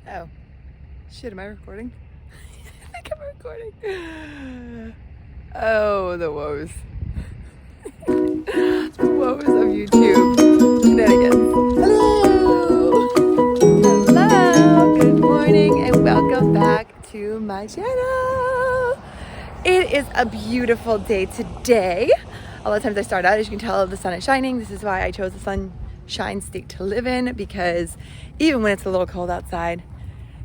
Oh, shit, am I recording? I think I'm recording. Oh, the woes. The woes of YouTube. Shenanigans. Hello! Hello! Good morning and welcome back to my channel. It is a beautiful day today. A lot of times I start out, as you can tell, the sun is shining. This is why I chose the sunshine state to live in, because even when it's a little cold outside,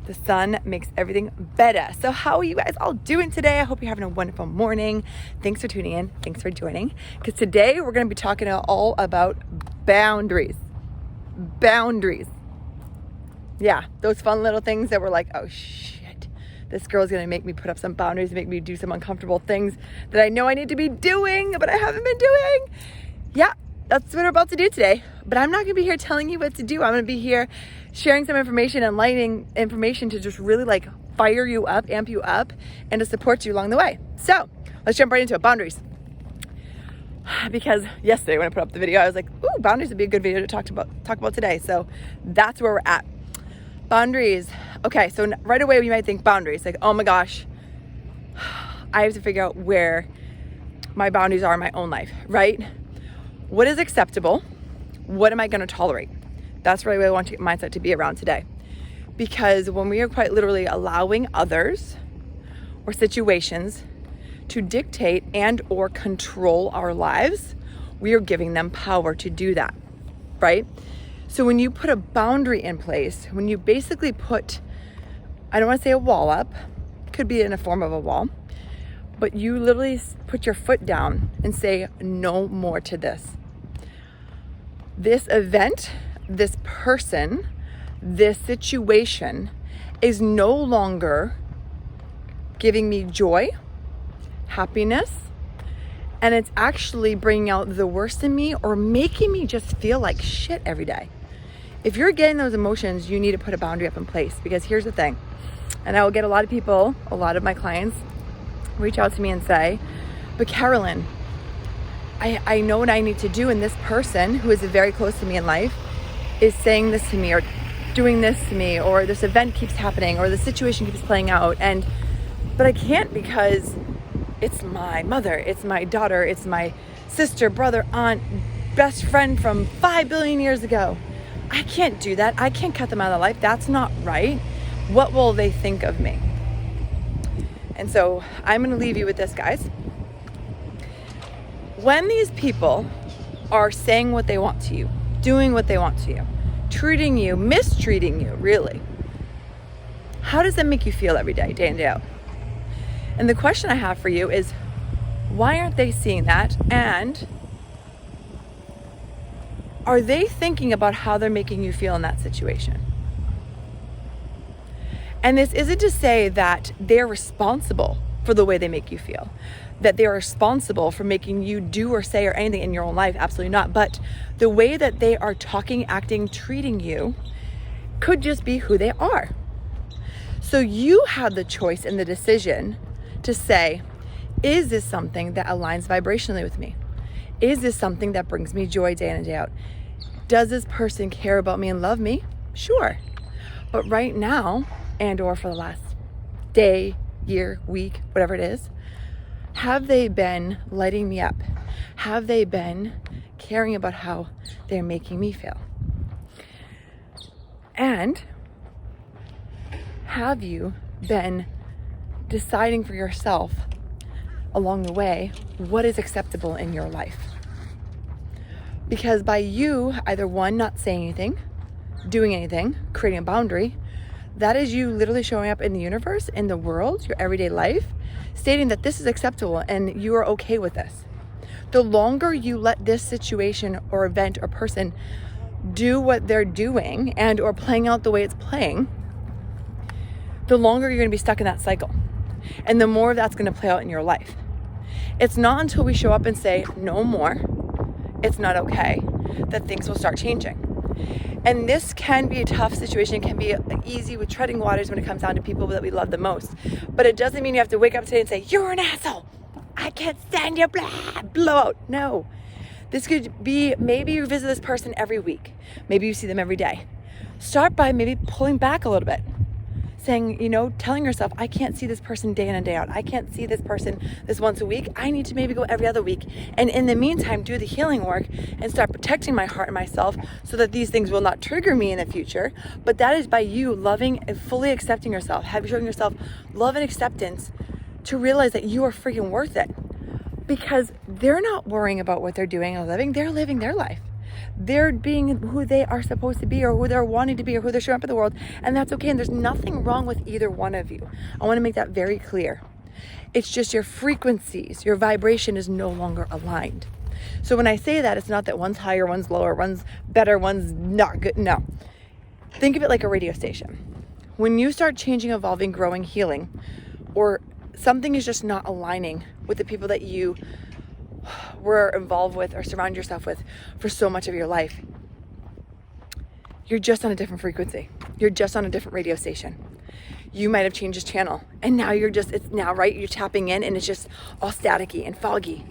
the sun makes everything better. So how are you guys all doing today? I hope you're having a wonderful morning. Thanks for tuning in. Thanks for joining. Because today we're going to be talking all about boundaries. Boundaries. Yeah, those fun little things that we're like, oh shit, this girl's going to make me put up some boundaries, make me do some uncomfortable things that I know I need to be doing, but I haven't been doing. Yeah, that's what we're about to do today. But I'm not going to be here telling you what to do. I'm going to be here sharing some information, enlightening information to just really like fire you up, amp you up, and to support you along the way. So let's jump right into it. Boundaries. Because yesterday when I put up the video, I was like, ooh, boundaries would be a good video to talk about today. So that's where we're at. Boundaries. Okay, so right away you might think boundaries. Like, oh my gosh, I have to figure out where my boundaries are in my own life, right? What is acceptable? What am I going to tolerate? That's really what I want your mindset to be around today. Because when we are quite literally allowing others or situations to dictate and or control our lives, we are giving them power to do that, right? So when you put a boundary in place, when you basically put, I don't want to say a wall up, it could be in a form of a wall, but you literally put your foot down and say, no more to this. This event, this person, this situation is no longer giving me joy, happiness, and it's actually bringing out the worst in me or making me just feel like shit every day. If you're getting those emotions, you need to put a boundary up in place, because here's the thing, and I will get a lot of people, a lot of my clients reach out to me and say, but Carolyn, I know what I need to do, and this person who is very close to me in life is saying this to me or doing this to me, or this event keeps happening, or the situation keeps playing out, but I can't because it's my mother, it's my daughter, it's my sister, brother, aunt, best friend from 5 billion years ago. I can't do that. I can't cut them out of life. That's not right. What will they think of me? And so I'm going to leave you with this, guys. When these people are saying what they want to you, doing what they want to you, treating you, mistreating you, really, how does that make you feel every day, day in, day out? And the question I have for you is, why aren't they seeing that? And are they thinking about how they're making you feel in that situation? And this isn't to say that they're responsible for the way they make you feel, that they're responsible for making you do or say or anything in your own life. Absolutely not. But the way that they are talking, acting, treating you could just be who they are. So you have the choice and the decision to say, is this something that aligns vibrationally with me? Is this something that brings me joy day in and day out? Does this person care about me and love me? Sure. But right now, and or for the last day, year, week, whatever it is, have they been lighting me up? Have they been caring about how they're making me feel? And have you been deciding for yourself along the way what is acceptable in your life? Because by you either one, not saying anything, doing anything, creating a boundary, that is you literally showing up in the universe, in the world, your everyday life, stating that this is acceptable and you are okay with this. The longer you let this situation or event or person do what they're doing and or playing out the way it's playing, the longer you're going to be stuck in that cycle. And the more that's going to play out in your life. It's not until we show up and say, no more, it's not okay, that things will start changing. And this can be a tough situation. It can be easy with treading waters when it comes down to people that we love the most. But it doesn't mean you have to wake up today and say, you're an asshole, I can't stand you, blah, blow out. No. This could be, maybe you visit this person every week. Maybe you see them every day. Start by maybe pulling back a little bit. saying, telling yourself, I can't see this person day in and day out. I can't see this person this once a week. I need to maybe go every other week. And in the meantime, do the healing work and start protecting my heart and myself so that these things will not trigger me in the future. But that is by you loving and fully accepting yourself, showing yourself love and acceptance to realize that you are freaking worth it. Because they're not worrying about what they're doing or living. They're living their life. They're being who they are supposed to be, or who they're wanting to be, or who they're showing up in the world. And that's okay. And there's nothing wrong with either one of you. I want to make that very clear. It's just your frequencies, your vibration is no longer aligned. So when I say that, it's not that one's higher, one's lower, one's better, one's not good. No. Think of it like a radio station. When you start changing, evolving, growing, healing, or something is just not aligning with the people that you were involved with or surround yourself with for so much of your life, you're just on a different frequency. You're just on a different radio station. You might have changed this channel and now you're tapping in and it's just all staticky and foggy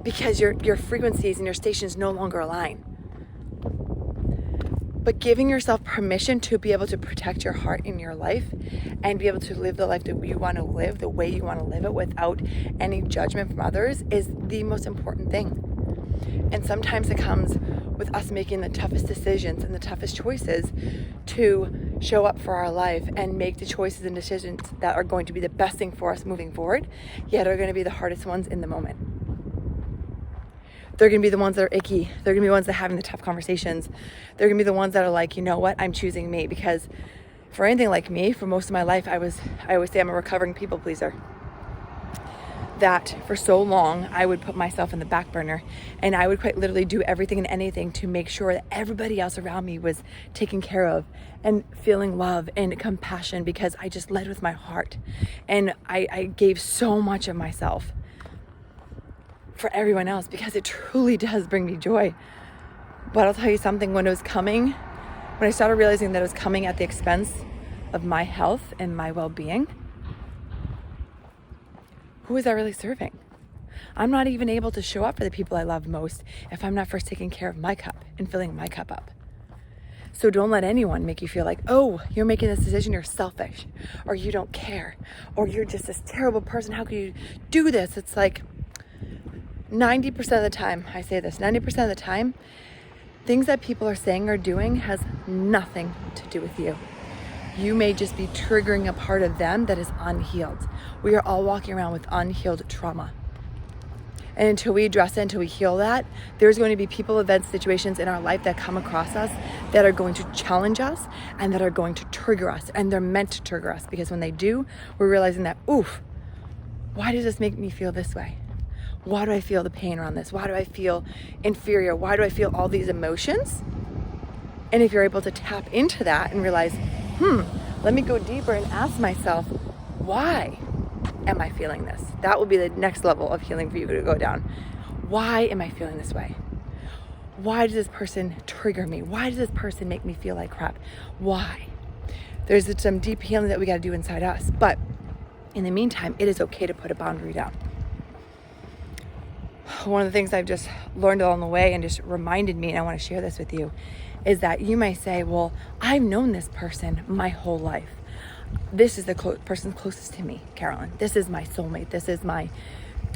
because your frequencies and your stations no longer align. But giving yourself permission to be able to protect your heart in your life and be able to live the life that you want to live, the way you want to live it without any judgment from others is the most important thing. And sometimes it comes with us making the toughest decisions and the toughest choices to show up for our life and make the choices and decisions that are going to be the best thing for us moving forward, yet are going to be the hardest ones in the moment. They're going to be the ones that are icky. They're going to be the ones that are having the tough conversations. They're going to be the ones that are like, you know what, I'm choosing me. Because for anything like me, for most of my life, I always say I'm a recovering people pleaser. That for so long, I would put myself in the back burner and I would quite literally do everything and anything to make sure that everybody else around me was taken care of and feeling love and compassion because I just led with my heart. And I gave so much of myself for everyone else because it truly does bring me joy. But I'll tell you something, when I started realizing that it was coming at the expense of my health and my well-being, who is that really serving? I'm not even able to show up for the people I love most if I'm not first taking care of my cup and filling my cup up. So don't let anyone make you feel like, oh, you're making this decision, you're selfish, or you don't care, or you're just this terrible person, how could you do this? It's like, 90% of the time, I say this, 90% of the time, things that people are saying or doing has nothing to do with you. You may just be triggering a part of them that is unhealed. We are all walking around with unhealed trauma. And until we address it, until we heal that, there's going to be people, events, situations in our life that come across us that are going to challenge us and that are going to trigger us. And they're meant to trigger us because when they do, we're realizing that, oof, why does this make me feel this way? Why do I feel the pain around this? Why do I feel inferior? Why do I feel all these emotions? And if you're able to tap into that and realize, let me go deeper and ask myself, why am I feeling this? That will be the next level of healing for you to go down. Why am I feeling this way? Why does this person trigger me? Why does this person make me feel like crap? Why? There's some deep healing that we got to do inside us. But in the meantime, it is okay to put a boundary down. One of the things I've just learned along the way and just reminded me, and I want to share this with you, is that you may say, well, I've known this person my whole life. This is the person closest to me, Carolyn. This is my soulmate. This is my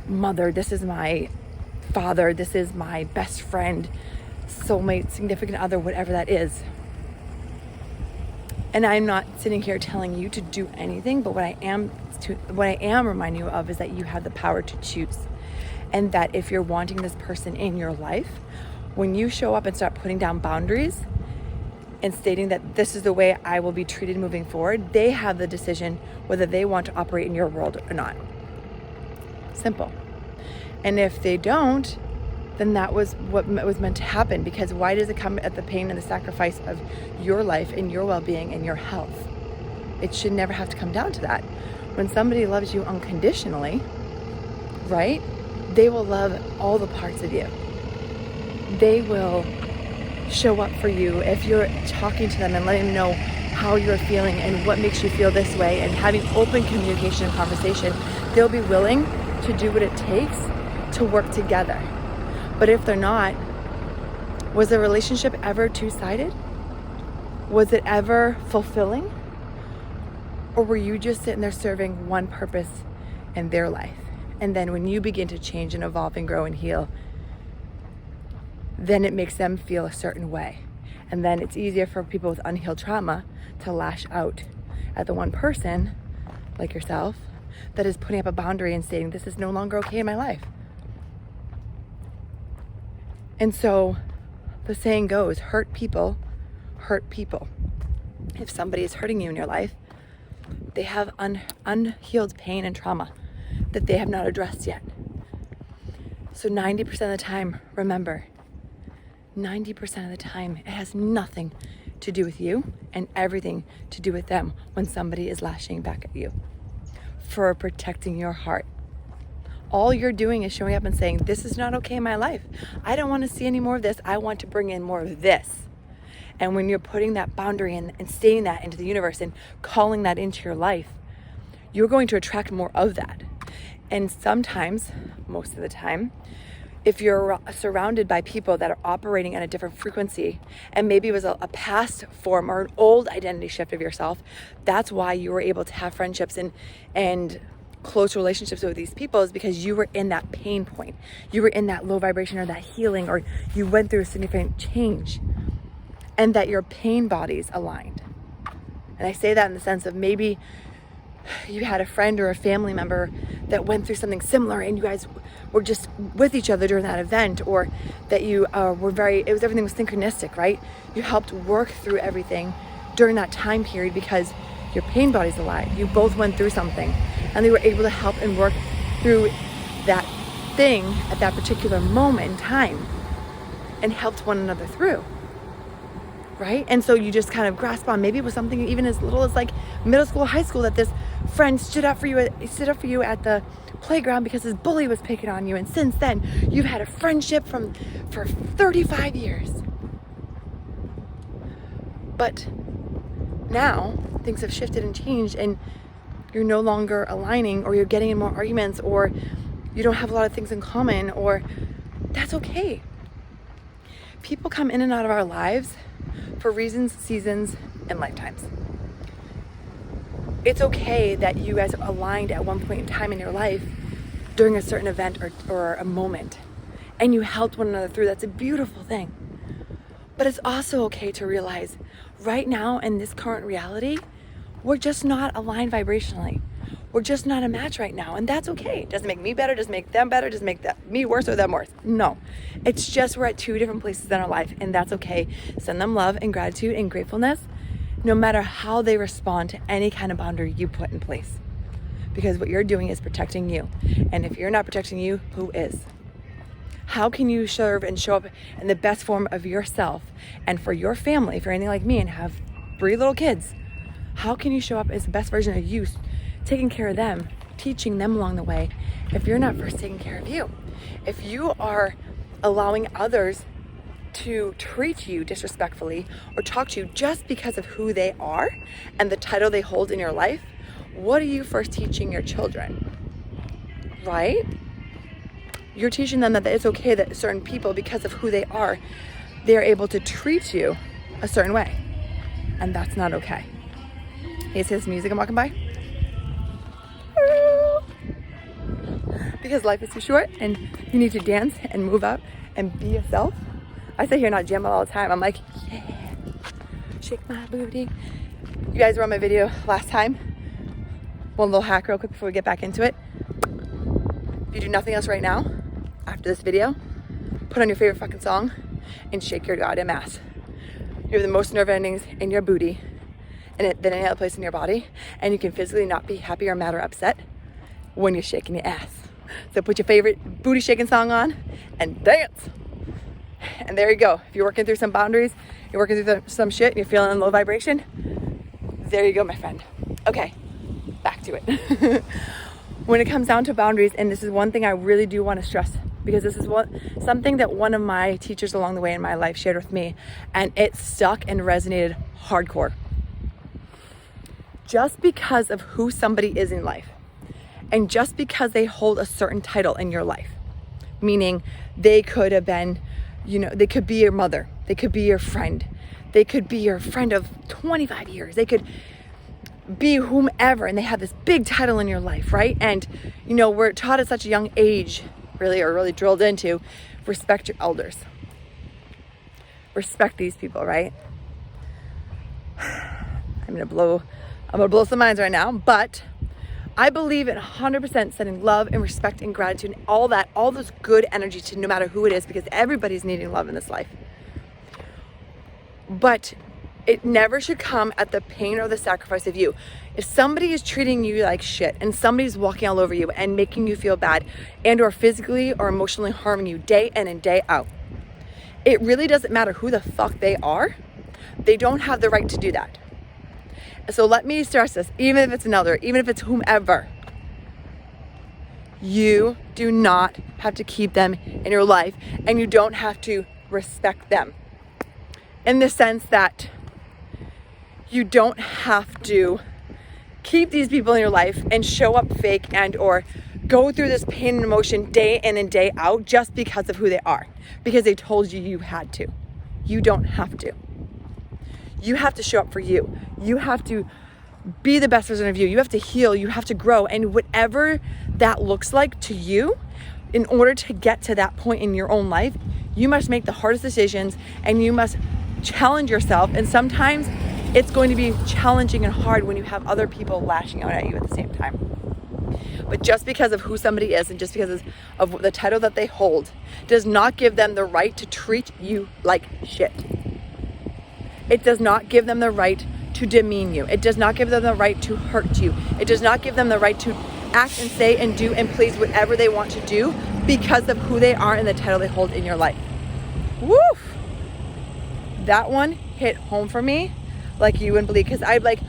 mother. This is my father. This is my best friend, soulmate, significant other, whatever that is. And I'm not sitting here telling you to do anything, but what I am reminding you of is that you have the power to choose. And that if you're wanting this person in your life, when you show up and start putting down boundaries and stating that this is the way I will be treated moving forward, they have the decision whether they want to operate in your world or not. Simple. And if they don't, then that was what was meant to happen, because why does it come at the pain and the sacrifice of your life and your well-being and your health? It should never have to come down to that. When somebody loves you unconditionally, right? They will love all the parts of you. They will show up for you if you're talking to them and letting them know how you're feeling and what makes you feel this way and having open communication and conversation. They'll be willing to do what it takes to work together. But if they're not, was the relationship ever two-sided? Was it ever fulfilling? Or were you just sitting there serving one purpose in their life? And then when you begin to change and evolve and grow and heal, then it makes them feel a certain way. And then it's easier for people with unhealed trauma to lash out at the one person, like yourself, that is putting up a boundary and stating, this is no longer okay in my life. And so the saying goes, hurt people hurt people. If somebody is hurting you in your life, they have unhealed pain and trauma that they have not addressed yet. So 90% of the time, remember, 90% of the time, it has nothing to do with you and everything to do with them when somebody is lashing back at you for protecting your heart. All you're doing is showing up and saying, this is not okay in my life. I don't want to see any more of this. I want to bring in more of this. And when you're putting that boundary in and stating that into the universe and calling that into your life, you're going to attract more of that. And sometimes, most of the time, if you're surrounded by people that are operating at a different frequency, and maybe it was a past form or an old identity shift of yourself, that's why you were able to have friendships and close relationships with these people, is because you were in that pain point. You were in that low vibration or that healing, or you went through a significant change, and that your pain bodies aligned. And I say that in the sense of maybe you had a friend or a family member that went through something similar and you guys were just with each other during that event, or that you everything was synchronistic, right? You helped work through everything during that time period because your pain body's alive. You both went through something and they were able to help and work through that thing at that particular moment in time and helped one another through. Right? And so you just kind of grasp on, maybe it was something even as little as like middle school, high school, that this friend stood up for you at the playground because his bully was picking on you. And since then, you've had a friendship for 35 years. But now things have shifted and changed, and you're no longer aligning, or you're getting in more arguments, or you don't have a lot of things in common, or that's okay. People come in and out of our lives for reasons, seasons, and lifetimes. It's okay that you guys aligned at one point in time in your life during a certain event or a moment, and you helped one another through. That's a beautiful thing. But it's also okay to realize right now in this current reality, we're just not aligned vibrationally. We're just not a match right now, and that's okay. It doesn't make me better, doesn't make them better, doesn't make me worse or them worse. No, it's just we're at two different places in our life, and that's okay. Send them love and gratitude and gratefulness, no matter how they respond to any kind of boundary you put in place. Because what you're doing is protecting you. And if you're not protecting you, who is? How can you serve and show up in the best form of yourself and for your family, if you're anything like me and have 3 little kids? How can you show up as the best version of you, taking care of them, teaching them along the way, if you're not first taking care of you? If you are allowing others to treat you disrespectfully or talk to you just because of who they are and the title they hold in your life, what are you first teaching your children? Right? You're teaching them that it's okay that certain people, because of who they are, they're able to treat you a certain way. And that's not okay. Hey, see this music I'm walking by? Because life is too short and you need to dance and move up and be yourself. I sit here not jam all the time. I'm like, yeah, shake my booty. You guys were on my video last time. One little hack real quick before we get back into it. If you do nothing else right now, after this video, put on your favorite fucking song and shake your goddamn ass. You have the most nerve endings in your booty than any other place in your body, and you can physically not be happy or mad or upset when you're shaking your ass. So put your favorite booty shaking song on and dance. And there you go. If you're working through some boundaries, you're working through some shit, and you're feeling low vibration, there you go, my friend. Okay, back to it. When it comes down to boundaries, and this is one thing I really do want to stress, because this is something that one of my teachers along the way in my life shared with me, and it stuck and resonated hardcore. Just because of who somebody is in life, and just because they hold a certain title in your life, meaning they could have been, they could be your mother, they could be your friend, they could be your friend of 25 years, they could be whomever, and they have this big title in your life, right? And, you know, we're taught at such a young age, really drilled into, respect your elders. Respect these people, right? I'm gonna blow some minds right now, but I believe in 100% sending love and respect and gratitude and all that, all those good energy to no matter who it is, because everybody's needing love in this life. But it never should come at the pain or the sacrifice of you. If somebody is treating you like shit and somebody's walking all over you and making you feel bad and or physically or emotionally harming you day in and day out, it really doesn't matter who the fuck they are. They don't have the right to do that. So let me stress this, even if it's an elder, even if it's whomever, you do not have to keep them in your life, and you don't have to respect them. In the sense that you don't have to keep these people in your life and show up fake and or go through this pain and emotion day in and day out just because of who they are, because they told you you had to. You don't have to. You have to show up for you. You have to be the best version of you. You have to heal. You have to grow. And whatever that looks like to you, in order to get to that point in your own life, you must make the hardest decisions and you must challenge yourself. And sometimes it's going to be challenging and hard when you have other people lashing out at you at the same time. But just because of who somebody is and just because of the title that they hold does not give them the right to treat you like shit. It does not give them the right to demean you. It does not give them the right to hurt you. It does not give them the right to act and say and do and please whatever they want to do because of who they are and the title they hold in your life. Woof! That one hit home for me like you wouldn't believe, because I'd like,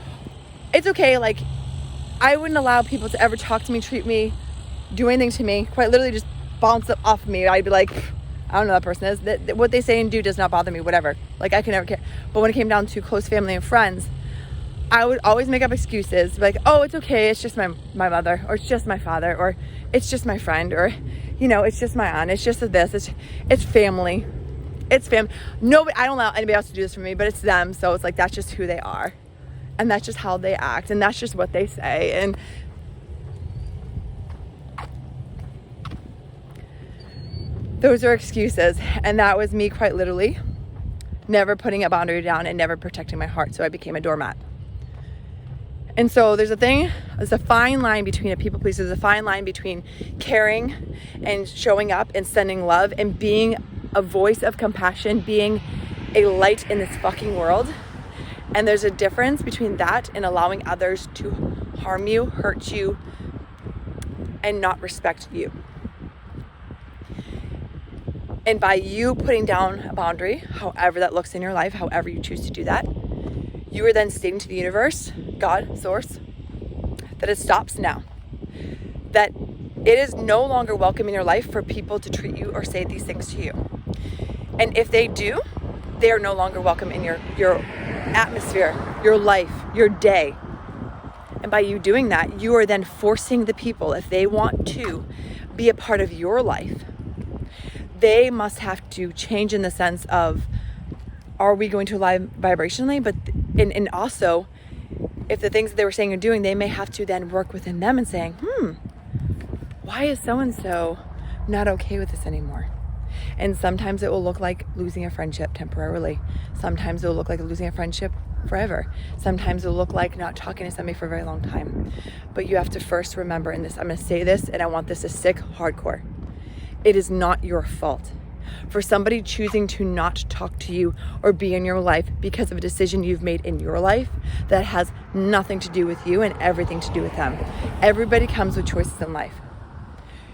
it's okay, like I wouldn't allow people to ever talk to me, treat me, do anything to me, quite literally just bounce it off of me. I'd be like, I don't know who that person is. That what they say and do does not bother me, whatever. Like I could never care. But when it came down to close family and friends, I would always make up excuses like, oh, it's okay, it's just my mother, or it's just my father, or it's just my friend, or, you know, it's just my aunt, it's just this, it's family. It's family. Nobody, I don't allow anybody else to do this for me, but it's them. So it's like, that's just who they are. And that's just how they act. And that's just what they say. And those are excuses. And that was me quite literally never putting a boundary down and never protecting my heart. So I became a doormat. And so there's a fine line between a people pleaser. There's a fine line between caring and showing up and sending love and being a voice of compassion, being a light in this fucking world. And there's a difference between that and allowing others to harm you, hurt you, and not respect you. And by you putting down a boundary, however that looks in your life, however you choose to do that, you are then stating to the universe, God, source, that it stops now. That it is no longer welcome in your life for people to treat you or say these things to you. And if they do, they are no longer welcome in your atmosphere, your life, your day. And by you doing that, you are then forcing the people, if they want to be a part of your life, they must have to change in the sense of, are we going to align vibrationally? But and also, if the things that they were saying or doing, they may have to then work within them and saying, why is so-and-so not okay with this anymore? And sometimes it will look like losing a friendship temporarily. Sometimes it will look like losing a friendship forever. Sometimes it will look like not talking to somebody for a very long time. But you have to first remember, and I'm going to say this, and I want this to stick hardcore. It is not your fault for somebody choosing to not talk to you or be in your life because of a decision you've made in your life that has nothing to do with you and everything to do with them. Everybody comes with choices in life.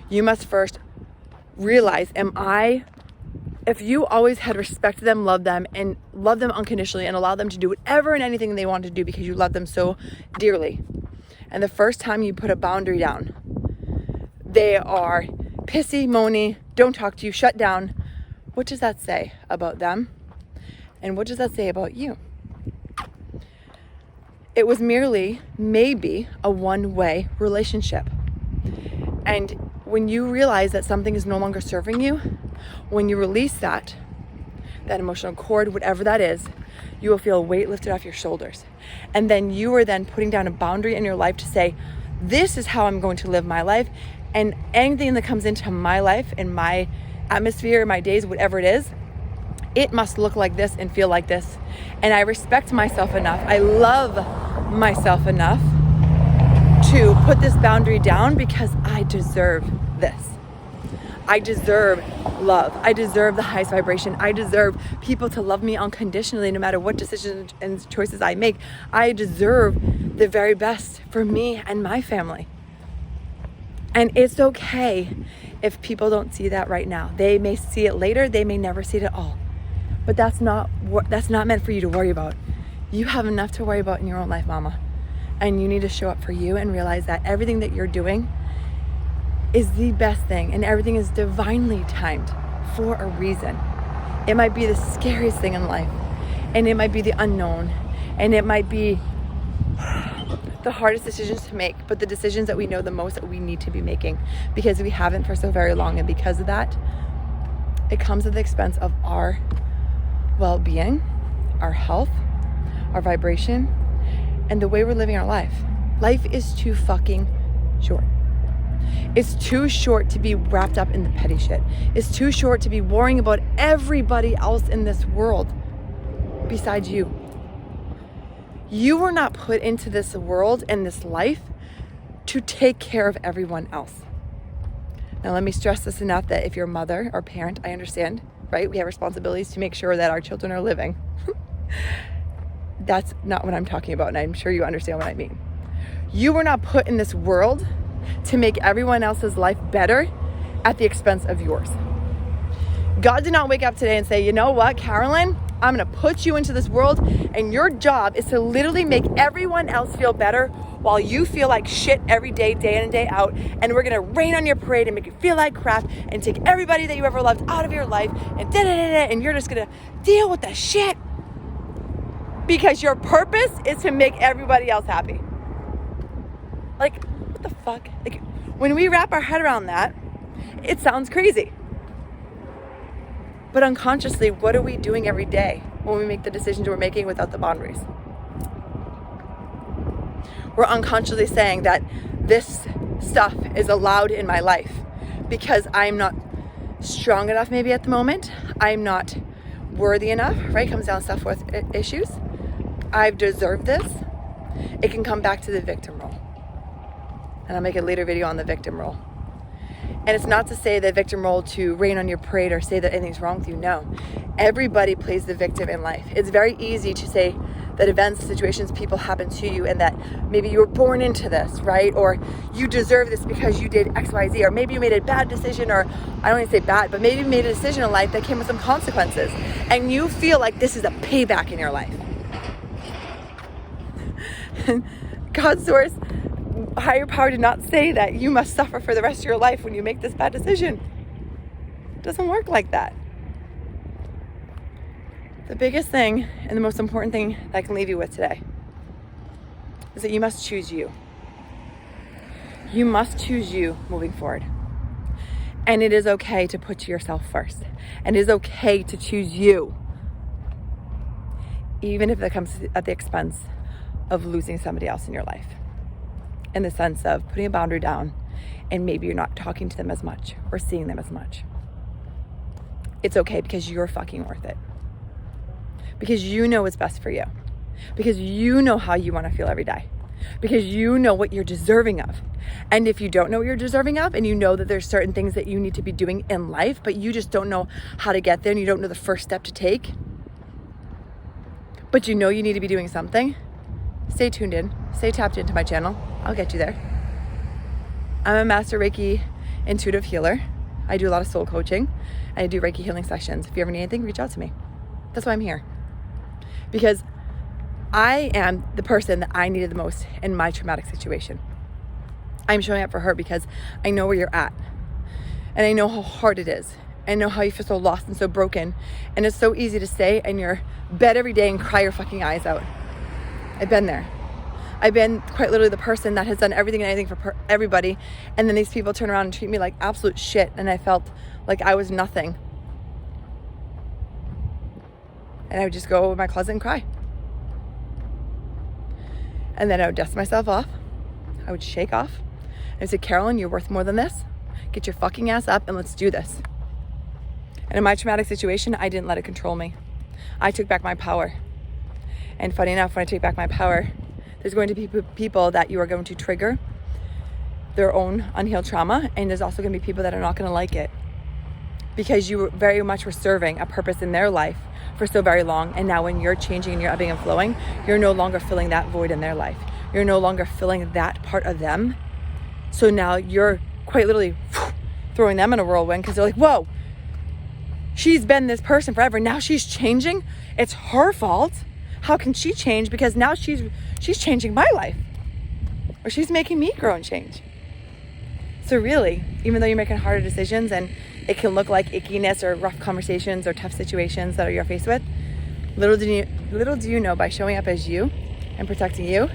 You must first realize, if you always had respected them, loved them, and loved them unconditionally and allowed them to do whatever and anything they wanted to do because you love them so dearly, and the first time you put a boundary down, they are pissy, moany, don't talk to you, shut down. What does that say about them? And what does that say about you? It was merely maybe a one-way relationship. And when you realize that something is no longer serving you, when you release that, that emotional cord, whatever that is, you will feel a weight lifted off your shoulders. And then you are then putting down a boundary in your life to say, this is how I'm going to live my life. And anything that comes into my life and my atmosphere, my days, whatever it is, it must look like this and feel like this. And I respect myself enough. I love myself enough to put this boundary down because I deserve this. I deserve love. I deserve the highest vibration. I deserve people to love me unconditionally no matter what decisions and choices I make. I deserve the very best for me and my family. And it's okay if people don't see that right now. They may see it later. They may never see it at all. But that's not meant for you to worry about. You have enough to worry about in your own life, mama. And you need to show up for you and realize that everything that you're doing is the best thing, and everything is divinely timed for a reason. It might be the scariest thing in life, and it might be the unknown, and it might be the hardest decisions to make, but the decisions that we know the most that we need to be making because we haven't for so very long. And because of that, it comes at the expense of our well-being, our health, our vibration, and the way we're living our life. Life is too fucking short. It's too short to be wrapped up in the petty shit. It's too short to be worrying about everybody else in this world besides you. You were not put into this world and this life to take care of everyone else. Now, let me stress this enough that if you're a mother or parent, I understand, right? We have responsibilities to make sure that our children are living. That's not what I'm talking about, and I'm sure you understand what I mean. You were not put in this world to make everyone else's life better at the expense of yours. God did not wake up today and say, you know what, Carolyn, I'm going to put you into this world, and your job is to literally make everyone else feel better while you feel like shit every day, day in and day out. And we're going to rain on your parade and make you feel like crap and take everybody that you ever loved out of your life and da-da-da-da, and you're just going to deal with the shit because your purpose is to make everybody else happy. Like, what the fuck? Like, when we wrap our head around that, it sounds crazy. But unconsciously, what are we doing every day when we make the decisions we're making without the boundaries? We're unconsciously saying that this stuff is allowed in my life because I'm not strong enough maybe at the moment. I'm not worthy enough, right? Comes down to self-worth issues. I've deserved this. It can come back to the victim role. And I'll make a later video on the victim role. And it's not to say the victim role to rain on your parade or say that anything's wrong with you. No. Everybody plays the victim in life. It's very easy to say that events, situations, people happen to you and that maybe you were born into this, right? Or you deserve this because you did X, Y, Z. Or maybe you made a bad decision, or I don't want to say bad, but maybe you made a decision in life that came with some consequences. And you feel like this is a payback in your life. God's source, higher power did not say that you must suffer for the rest of your life when you make this bad decision. It doesn't work like that. The biggest thing and the most important thing that I can leave you with today is that you must choose you. You must choose you moving forward. And it is okay to put yourself first. And it is okay to choose you, even if that comes at the expense of losing somebody else in your life. In the sense of putting a boundary down and maybe you're not talking to them as much or seeing them as much. It's okay because you're fucking worth it. Because you know what's best for you. Because you know how you want to feel every day. Because you know what you're deserving of. And if you don't know what you're deserving of and you know that there's certain things that you need to be doing in life, but you just don't know how to get there and you don't know the first step to take, but you know you need to be doing something, stay tuned in. Stay tapped into my channel. I'll get you there. I'm a master Reiki intuitive healer. I do a lot of soul coaching. I do Reiki healing sessions. If you ever need anything, reach out to me. That's why I'm here. Because I am the person that I needed the most in my traumatic situation. I'm showing up for her because I know where you're at. And I know how hard it is. I know how you feel so lost and so broken. And it's so easy to stay in your bed every day and cry your fucking eyes out. I've been there. I've been quite literally the person that has done everything and anything for everybody. And then these people turn around and treat me like absolute shit. And I felt like I was nothing. And I would just go in my closet and cry. And then I would dust myself off. I would shake off. And I said, Carolyn, you're worth more than this. Get your fucking ass up and let's do this. And in my traumatic situation, I didn't let it control me. I took back my power. And funny enough, when I take back my power, there's going to be people that you are going to trigger their own unhealed trauma. And there's also going to be people that are not going to like it. Because you very much were serving a purpose in their life for so very long. And now when you're changing and you're ebbing and flowing, you're no longer filling that void in their life. You're no longer filling that part of them. So now you're quite literally throwing them in a whirlwind because they're like, whoa, she's been this person forever. Now she's changing. It's her fault. How can she change? Because now she's changing my life. Or she's making me grow and change. So really, even though you're making harder decisions and it can look like ickiness or rough conversations or tough situations that you're faced with, little do you know, by showing up as you and protecting you,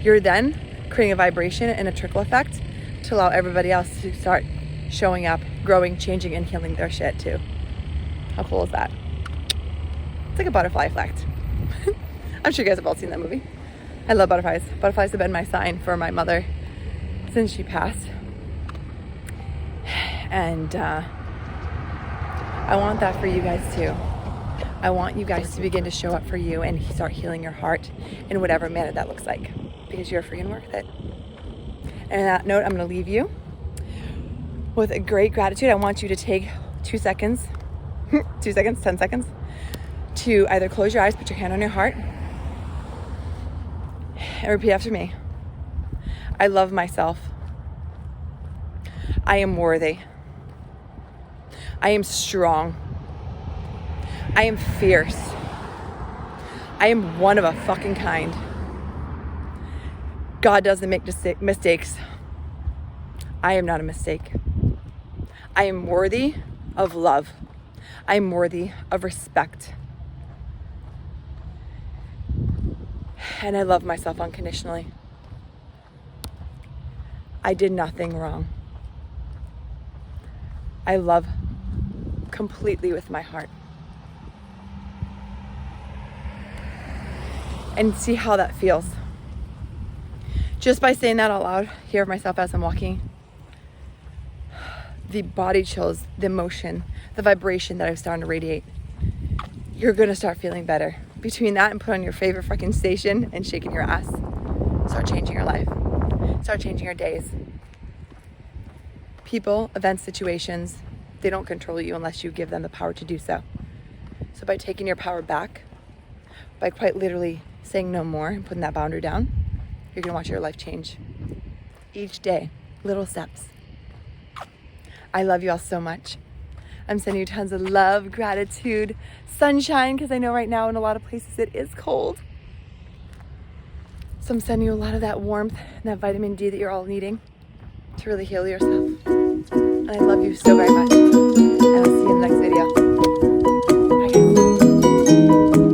you're then creating a vibration and a trickle effect to allow everybody else to start showing up, growing, changing, and healing their shit too. How cool is that? It's like a butterfly effect. I'm sure you guys have all seen that movie. I love butterflies. Butterflies have been my sign for my mother since she passed. And I want that for you guys too. I want you guys to begin to show up for you and start healing your heart in whatever manner that looks like, because you're freaking worth it. And on that note, I'm going to leave you with a great gratitude. I want you to take 2 seconds, 10 seconds, to either close your eyes, put your hand on your heart, and repeat after me. I love myself. I am worthy. I am strong. I am fierce. I am one of a fucking kind. God doesn't make mistakes. I am not a mistake. I am worthy of love. I am worthy of respect. And I love myself unconditionally. I did nothing wrong. I love completely with my heart. And see how that feels. Just by saying that out loud, hear myself as I'm walking. The body chills, the emotion, the vibration that I'm starting to radiate. You're gonna start feeling better. Between that and put on your favorite fucking station and shaking your ass, start changing your life. Start changing your days. People, events, situations, they don't control you unless you give them the power to do so. So by taking your power back, by quite literally saying no more and putting that boundary down, you're gonna watch your life change. Each day, little steps. I love you all so much. I'm sending you tons of love, gratitude, sunshine, because I know right now in a lot of places it is cold. So I'm sending you a lot of that warmth and that vitamin D that you're all needing to really heal yourself. And I love you so very much. And I'll see you in the next video.